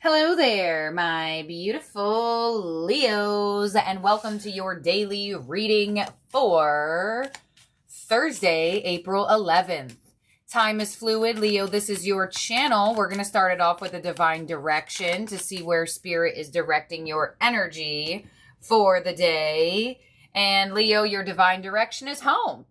Hello there, my beautiful Leos, and welcome to your daily reading for Thursday, April 11th. Time is fluid, Leo. This is your channel. We're going to start it off with a divine direction to see where spirit is directing your energy for the day. And Leo, your divine direction is home.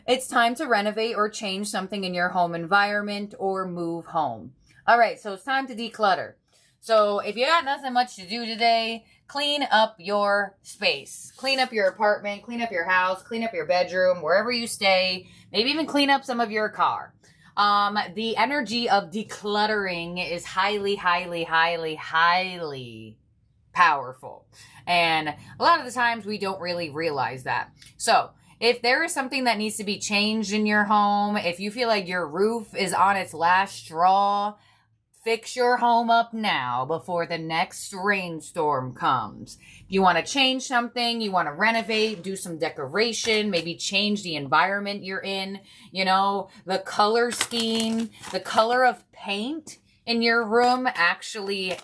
It's time to renovate or change something in your home environment or move home. All right, so it's time to declutter. So if you got nothing much to do today, clean up your space. Clean up your apartment, clean up your house, clean up your bedroom, wherever you stay. Maybe even clean up some of your car. The energy of decluttering is highly powerful. And a lot of the times we don't really realize that. So if there is something that needs to be changed in your home, if you feel like your roof is on its last straw, fix your home up now before the next rainstorm comes. If you want to change something, you want to renovate, do some decoration, maybe change the environment you're in, the color scheme, the color of paint in your room actually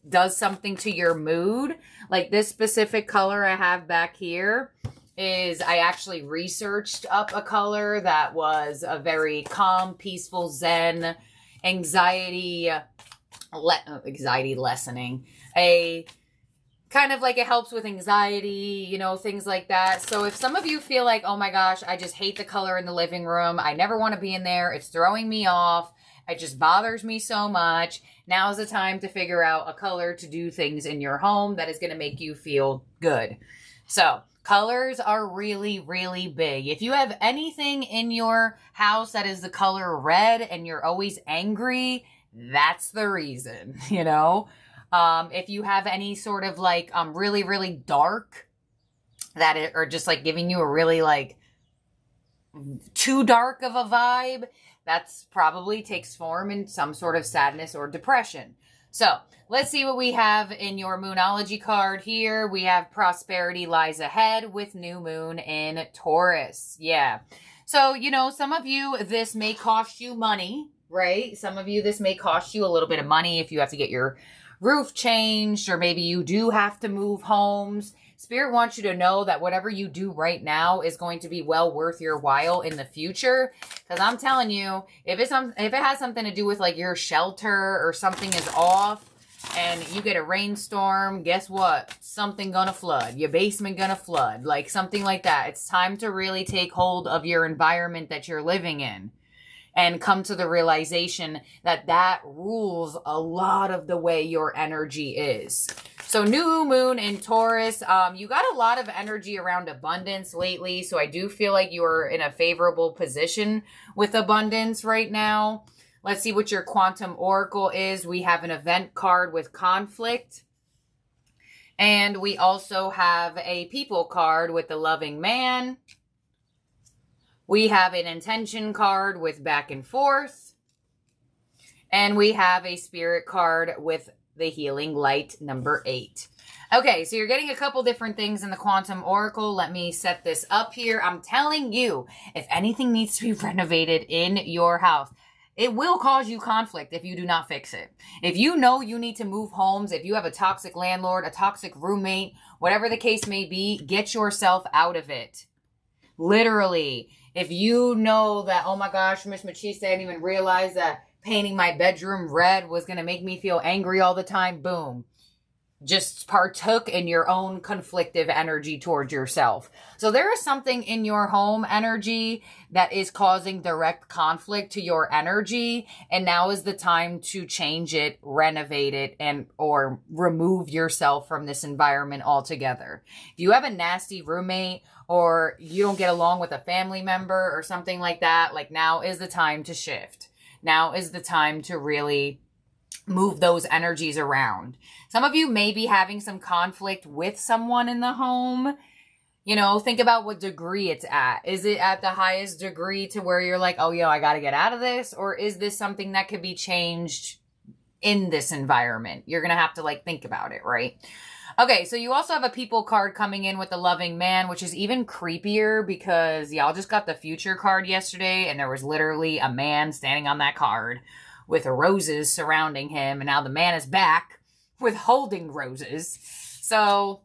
does something to your mood. Like this specific color I have back here I actually researched up a color that was a very calm, peaceful, zen, anxiety lessening, a kind of like it helps with anxiety, things like that. So if some of you feel like, oh my gosh, I just hate the color in the living room, I never want to be in there, it's throwing me off, it just bothers me so much, now's the time to figure out a color to do things in your home that is going to make you feel good. So colors are really big. If you have anything in your house that is the color red and you're always angry, that's the reason, If you have any sort of like really dark or just like giving you a really like too dark of a vibe, that's probably takes form in some sort of sadness or depression. So let's see what we have in your Moonology card here. We have prosperity lies ahead with new moon in Taurus. Yeah. So, some of you, this may cost you money, right? Some of you, this may cost you a little bit of money if you have to get your roof changed, or maybe you do have to move homes. Spirit wants you to know that whatever you do right now is going to be well worth your while in the future. Because I'm telling you, if it has something to do with like your shelter or something is off and you get a rainstorm, guess what? Something gonna flood. Your basement gonna flood. Like something like that. It's time to really take hold of your environment that you're living in and come to the realization that rules a lot of the way your energy is. So new moon in Taurus, you got a lot of energy around abundance lately. So I do feel like you're in a favorable position with abundance right now. Let's see what your quantum oracle is. We have an event card with conflict. And we also have a people card with the loving man. We have an intention card with back and forth. And we have a spirit card with the healing light, number 8. Okay, so you're getting a couple different things in the quantum oracle. Let me set this up here. I'm telling you, if anything needs to be renovated in your house, it will cause you conflict if you do not fix it. If you know you need to move homes, if you have a toxic landlord, a toxic roommate, whatever the case may be, get yourself out of it. Literally. If you know that, oh my gosh, Miss Machiste, I didn't even realize that painting my bedroom red was going to make me feel angry all the time, boom. Just partook in your own conflictive energy towards yourself. So there is something in your home energy that is causing direct conflict to your energy. And now is the time to change it, renovate it, or remove yourself from this environment altogether. If you have a nasty roommate or you don't get along with a family member or something like that, like now is the time to shift. Now is the time to really move those energies around. Some of you may be having some conflict with someone in the home. Think about what degree it's at. Is it at the highest degree to where you're like, oh, I got to get out of this? Or is this something that could be changed in this environment? You're going to have to think about it, right? Okay, so you also have a people card coming in with the loving man, which is even creepier because y'all just got the future card yesterday and there was literally a man standing on that card with roses surrounding him. And now the man is back with holding roses. So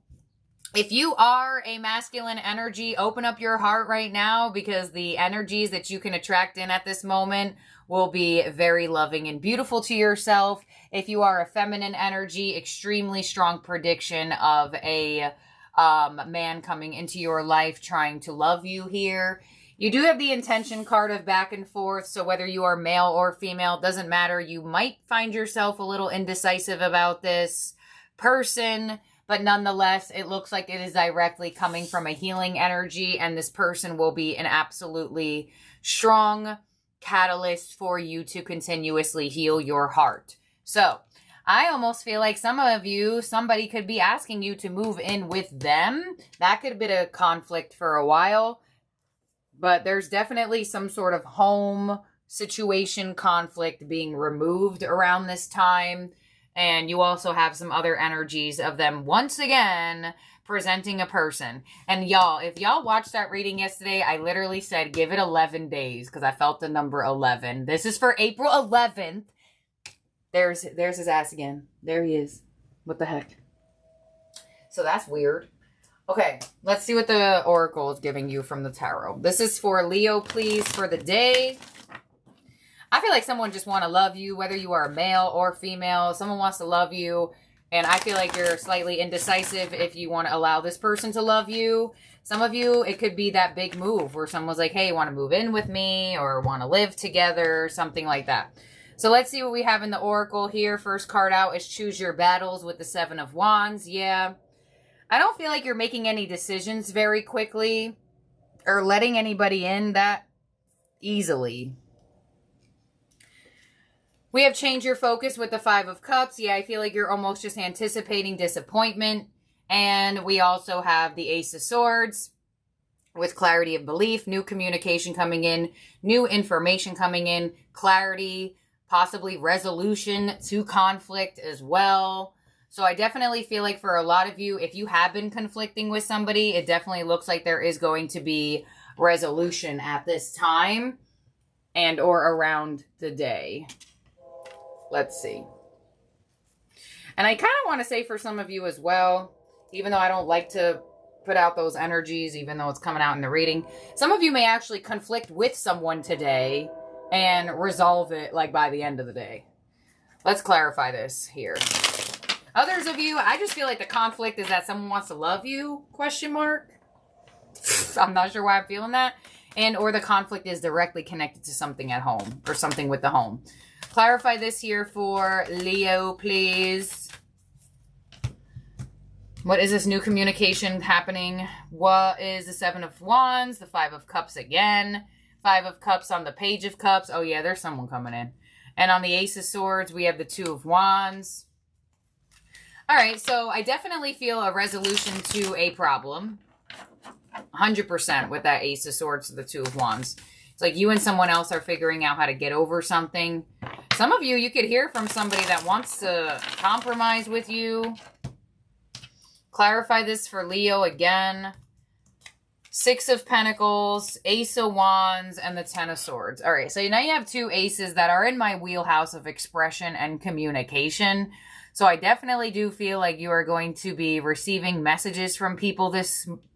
if you are a masculine energy, open up your heart right now, because the energies that you can attract in at this moment will be very loving and beautiful to yourself. If you are a feminine energy, extremely strong prediction of a man coming into your life trying to love you here. You do have the intention card of back and forth, so whether you are male or female, doesn't matter. You might find yourself a little indecisive about this person, but nonetheless, it looks like it is directly coming from a healing energy, and this person will be an absolutely strong catalyst for you to continuously heal your heart. So I almost feel like some of you, somebody could be asking you to move in with them. That could have been a conflict for a while, but there's definitely some sort of home situation conflict being removed around this time. And you also have some other energies of them once again presenting a person. And y'all, if y'all watched that reading yesterday, I literally said give it 11 days because I felt the number 11. This is for April 11th. There's his ass again. There he is. What the heck? So that's weird. Okay, let's see what the oracle is giving you from the tarot. This is for Leo, please, for the day. I feel like someone just want to love you, whether you are male or female. Someone wants to love you, and I feel like you're slightly indecisive if you want to allow this person to love you. Some of you, it could be that big move where someone's like, hey, want to move in with me or want to live together, something like that. So let's see what we have in the oracle here. First card out is Choose Your Battles with the Seven of Wands. Yeah, I don't feel like you're making any decisions very quickly or letting anybody in that easily. We have Change Your Focus with the Five of Cups. Yeah, I feel like you're almost just anticipating disappointment. And we also have the Ace of Swords with Clarity of Belief, new communication coming in, new information coming in, clarity, possibly resolution to conflict as well. So I definitely feel like for a lot of you, if you have been conflicting with somebody, it definitely looks like there is going to be resolution at this time and or around the day. Let's see. And I kind of want to say for some of you as well, even though I don't like to put out those energies, even though it's coming out in the reading, some of you may actually conflict with someone today and resolve it like by the end of the day. Let's clarify this here. Others of you, I just feel like the conflict is that someone wants to love you, question mark. I'm not sure why I'm feeling that. And or the conflict is directly connected to something at home or something with the home. Clarify this here for Leo, please. What is this new communication happening? What is the Seven of Wands? The Five of Cups again. Five of Cups on the Page of Cups. Oh yeah, there's someone coming in. And on the Ace of Swords, we have the Two of Wands. All right, so I definitely feel a resolution to a problem. 100% with that Ace of Swords to the Two of Wands. It's like you and someone else are figuring out how to get over something. Some of you, you could hear from somebody that wants to compromise with you. Clarify this for Leo again. Six of Pentacles, Ace of Wands, and the Ten of Swords. All right, so now you have two aces that are in my wheelhouse of expression and communication. So I definitely do feel like you are going to be receiving messages from people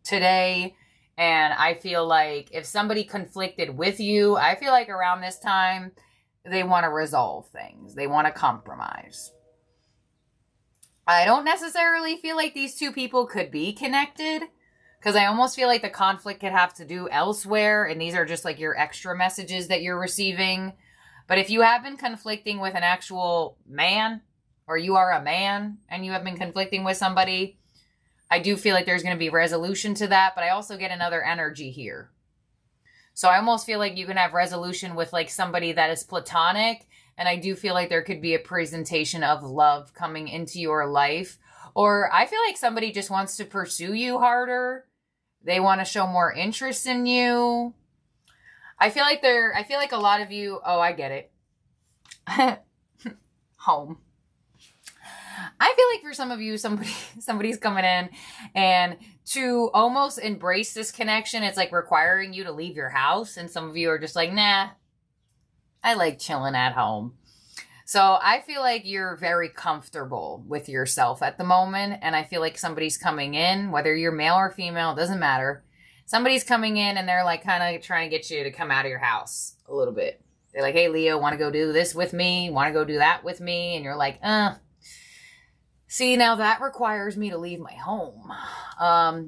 today. And I feel like if somebody conflicted with you, I feel like around this time, they want to resolve things. They want to compromise. I don't necessarily feel like these two people could be connected, because I almost feel like the conflict could have to do elsewhere. And these are just like your extra messages that you're receiving. But if you have been conflicting with an actual man, or you are a man and you have been conflicting with somebody, I do feel like there's going to be resolution to that, but I also get another energy here. So I almost feel like you can have resolution with like somebody that is platonic, and I do feel like there could be a presentation of love coming into your life. Or I feel like somebody just wants to pursue you harder. They want to show more interest in you. I feel like a lot of you, oh, I get it. Home. I feel like for some of you, somebody's coming in, and to almost embrace this connection, it's like requiring you to leave your house. And some of you are just like, nah, I like chilling at home. So I feel like you're very comfortable with yourself at the moment. And I feel like somebody's coming in, whether you're male or female, it doesn't matter. Somebody's coming in and they're like kind of trying to get you to come out of your house a little bit. They're like, hey, Leo, want to go do this with me? Want to go do that with me? And you're like, see, now that requires me to leave my home.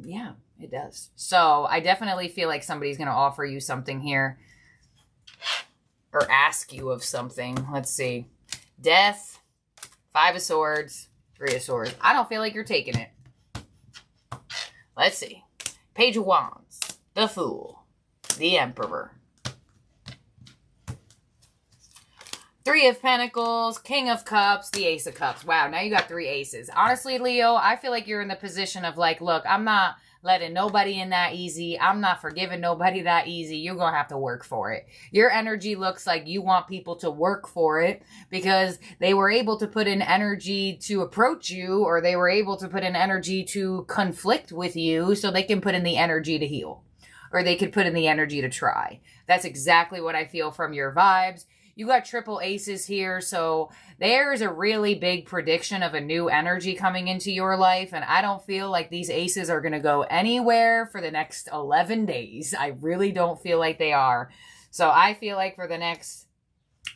Yeah, it does. So I definitely feel like somebody's going to offer you something here or ask you of something. Let's see. Death, 5 of Swords, 3 of Swords. I don't feel like you're taking it. Let's see. Page of Wands, the Fool, the Emperor. 3 of Pentacles, King of Cups, the Ace of Cups. Wow, now you got 3 aces. Honestly, Leo, I feel like you're in the position of like, look, I'm not letting nobody in that easy. I'm not forgiving nobody that easy. You're going to have to work for it. Your energy looks like you want people to work for it because they were able to put in energy to approach you, or they were able to put in energy to conflict with you so they can put in the energy to heal, or they could put in the energy to try. That's exactly what I feel from your vibes. You got triple aces here, so there's a really big prediction of a new energy coming into your life, and I don't feel like these aces are going to go anywhere for the next 11 days. I really don't feel like they are. So I feel like for the next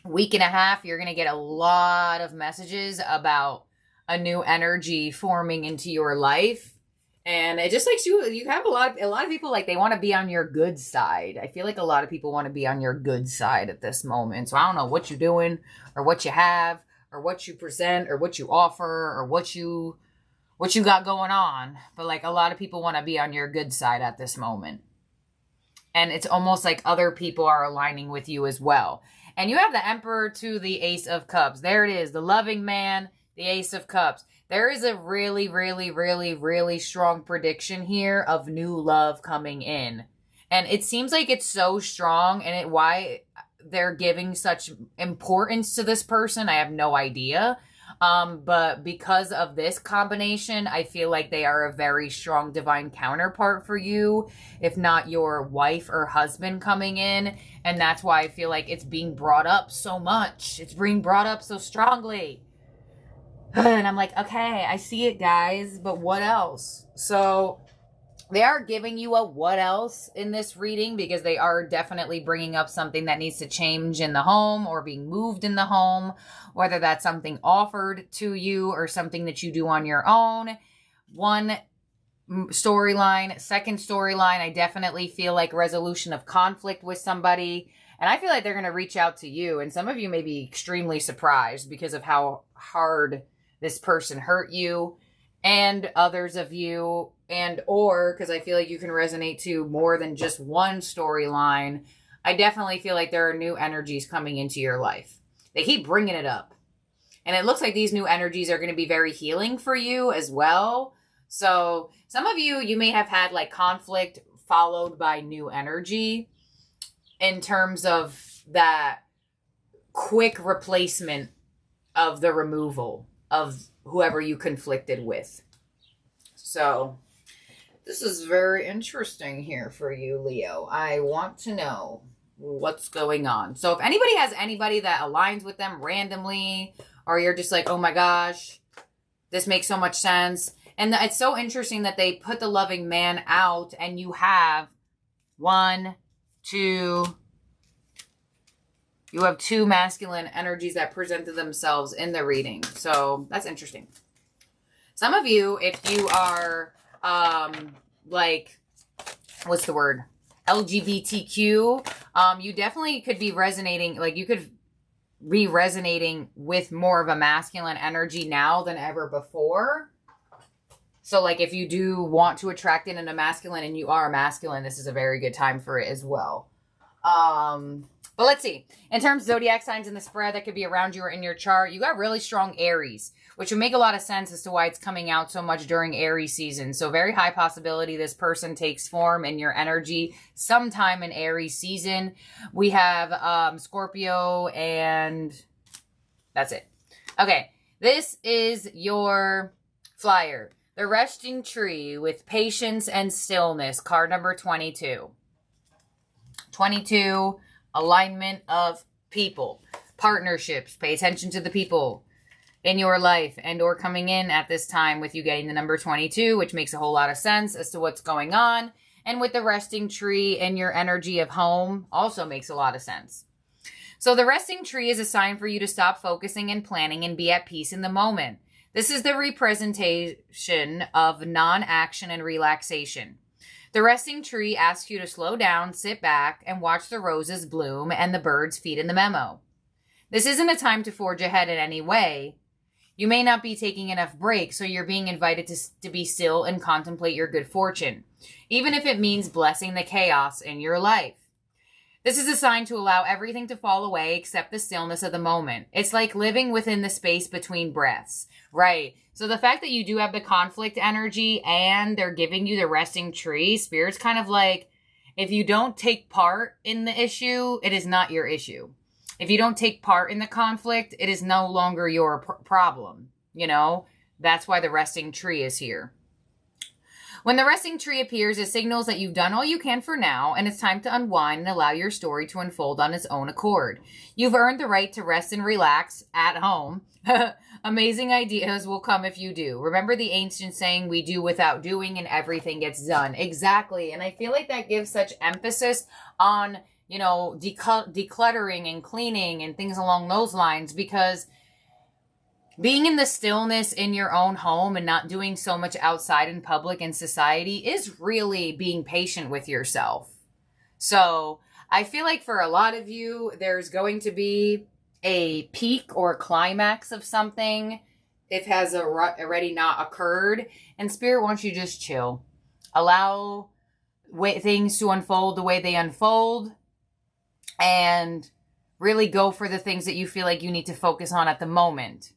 week and a half, you're going to get a lot of messages about a new energy forming into your life. And it just likes you have a lot of people like they want to be on your good side. I feel like a lot of people want to be on your good side at this moment. So I don't know what you're doing or what you have or what you present or what you offer or what you got going on. But like a lot of people want to be on your good side at this moment. And it's almost like other people are aligning with you as well. And you have the Emperor to the Ace of Cups. There it is. The loving man, the Ace of Cups. There is a really, really, really, really strong prediction here of new love coming in. And it seems like it's so strong, and why they're giving such importance to this person, I have no idea. But because of this combination, I feel like they are a very strong divine counterpart for you, if not your wife or husband coming in. And that's why I feel like it's being brought up so much. It's being brought up so strongly. And I'm like, okay, I see it, guys, but what else? So they are giving you a what else in this reading because they are definitely bringing up something that needs to change in the home or being moved in the home, whether that's something offered to you or something that you do on your own. One storyline. Second storyline, I definitely feel like resolution of conflict with somebody. And I feel like they're going to reach out to you. And some of you may be extremely surprised because of how hard this person hurt you, and others of you, and or because I feel like you can resonate to more than just one storyline. I definitely feel like there are new energies coming into your life. They keep bringing it up. And it looks like these new energies are going to be very healing for you as well. So some of you may have had like conflict followed by new energy in terms of that quick replacement of the removal of whoever you conflicted with. So this is very interesting here for you, Leo. I want to know what's going on. So if anybody has anybody that aligns with them randomly, or you're just like, oh my gosh, this makes so much sense. And it's so interesting that they put the loving man out and you have 1, 2, you have 2 masculine energies that presented themselves in the reading. So that's interesting. Some of you, if you are, like, what's the word? LGBTQ, you definitely could be resonating, like you could be resonating with more of a masculine energy now than ever before. So like if you do want to attract in a masculine and you are masculine, this is a very good time for it as well. But let's see. In terms of zodiac signs in the spread that could be around you or in your chart, you got really strong Aries, which would make a lot of sense as to why it's coming out so much during Aries season. So very high possibility this person takes form in your energy sometime in Aries season. We have Scorpio, and that's it. Okay, this is your flyer. The Resting Tree with Patience and Stillness, card number 22. 22, alignment of people. partnerships. Pay attention to the people in your life and or coming in at this time with you getting the number 22, which makes a whole lot of sense as to what's going on. And with the resting tree and your energy of home also makes a lot of sense. So the resting tree is a sign for you to stop focusing and planning and be at peace in the moment. This is the representation of non-action and relaxation. The resting tree asks you to slow down, sit back, and watch the roses bloom and the birds feed in the memo. This isn't a time to forge ahead in any way. You may not be taking enough breaks, so you're being invited to be still and contemplate your good fortune, even if it means blessing the chaos in your life. This is a sign to allow everything to fall away except the stillness of the moment. It's like living within the space between breaths, right? So the fact that you do have the conflict energy and they're giving you the resting tree, Spirit's kind of like, if you don't take part in the issue, it is not your issue. If you don't take part in the conflict, it is no longer your problem. You know, that's why the resting tree is here. When the resting tree appears, it signals that you've done all you can for now, and it's time to unwind and allow your story to unfold on its own accord. You've earned the right to rest and relax at home. Amazing ideas will come if you do. Remember the ancient saying, we do without doing and everything gets done. Exactly. And I feel like that gives such emphasis on, you know, decluttering and cleaning and things along those lines, because being in the stillness in your own home and not doing so much outside in public and society is really being patient with yourself. So I feel like for a lot of you, there's going to be a peak or a climax of something. It has already not occurred, and Spirit wants you to just chill. Allow things to unfold the way they unfold, and really go for the things that you feel like you need to focus on at the moment.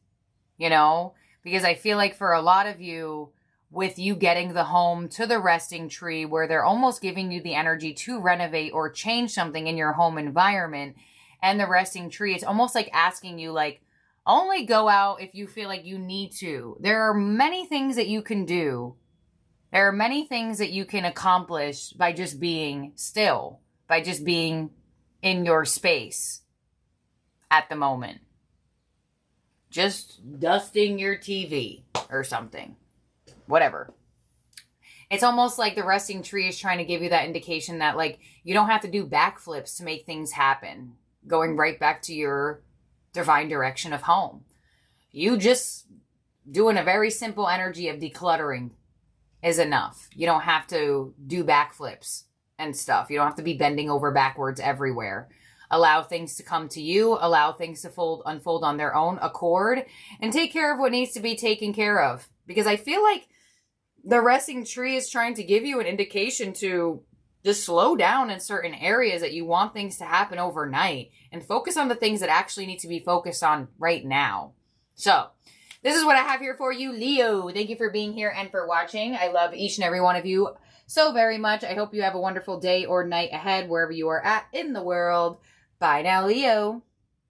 You know, because I feel like for a lot of you, with you getting the home to the resting tree, where they're almost giving you the energy to renovate or change something in your home environment, and the resting tree, it's almost like asking you, like, only go out if you feel like you need to. There are many things that you can do. There are many things that you can accomplish by just being still, by just being in your space at the moment. Just dusting your TV or something. Whatever. It's almost like the resting tree is trying to give you that indication that, like, you don't have to do backflips to make things happen. Going right back to your divine direction of home. You just doing a very simple energy of decluttering is enough. You don't have to do backflips and stuff. You don't have to be bending over backwards everywhere. Allow things to come to you. Allow things to unfold on their own accord. And take care of what needs to be taken care of. Because I feel like the resting tree is trying to give you an indication to just slow down in certain areas that you want things to happen overnight. And focus on the things that actually need to be focused on right now. So, this is what I have here for you, Leo. Thank you for being here and for watching. I love each and every one of you so very much. I hope you have a wonderful day or night ahead wherever you are at in the world. Bye now, Leo.